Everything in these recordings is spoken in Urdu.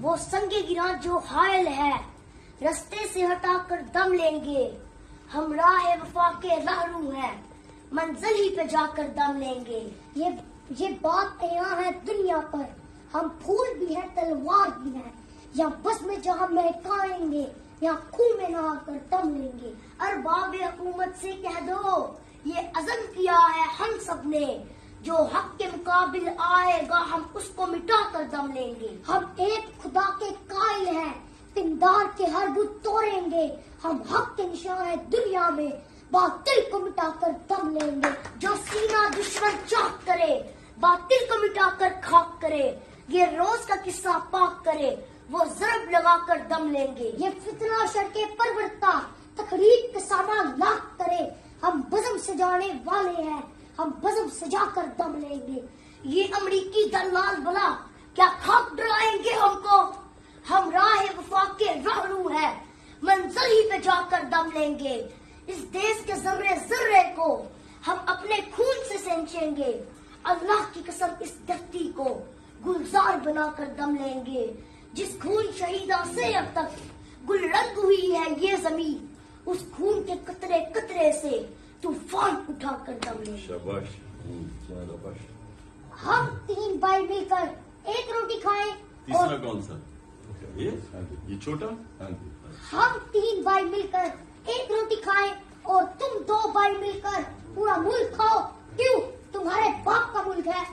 وہ سنگ گراں جو حائل ہے رستے سے ہٹا کر دم لیں گے. ہم راہ وفا کے راہرو ہیں منزل ہی پہ جا کر دم لیں گے. یہ بات یہاں ہے دنیا پر ہم پھول بھی ہیں تلوار بھی ہیں. یا بس میں جہاں مہکائیں گے یا خون میں نہا کر دم لیں گے. ارباب حکومت سے کہہ دو یہ عزم کیا ہے ہم سب نے جو حق کے مقابل آئے گا ہم اس کو مٹا کر دم لیں گے. ہم ایک خدا کے قائل ہیں پندار کے ہر بت توڑیں گے. ہم حق کے نشان ہیں دنیا میں باطل کو مٹا کر دم لیں گے. جو سینہ دشمن چاک کرے باطل کو مٹا کر خاک کرے. یہ روز کا قصہ پاک کرے وہ ضرب لگا کر دم لیں گے. یہ فتنہ شر کے پرورتا تقریب کے سامان لاکھ کرے. ہم بزم سجانے والے ہیں ہم بزم سجا کر دم لیں گے. یہ امریکی دلال بلا کیا خاک ڈرائیں گے ہم کو. ہم راہ وفا کے راہرو ہیں منزل ہی پہ جا کر دم لیں گے. اس دیش کے ذرے ذرے کو ہم اپنے خون سے سینچیں گے. اللہ کی قسم اس دھرتی کو گلزار بنا کر دم لیں گے. جس خون شہیدہ سے اب تک گل رنگ ہوئی ہے یہ زمین اس خون کے قطرے قطرے سے طوفان اٹھا کر دم لیں گے. شاباش. ہم 3 بھائی مل کر ایک روٹی کھائیں. تیسرا کون سا؟ یہ چھوٹا. ہم 3 بھائی مل کر ایک روٹی کھائیں اور تم 2 بھائی مل کر پورا ملک کھاؤ. کیوں تمہارے باپ کا ملک ہے.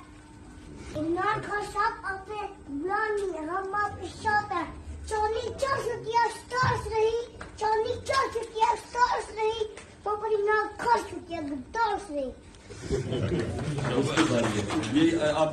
عمران خان صاحب آپ نے بلانی ہم آپ اشاعت ہے. چونی 400 سٹارز رہی چونی 400 سٹارز رہی پاپا عمران خان 400 گدارز رہی. یہ آپ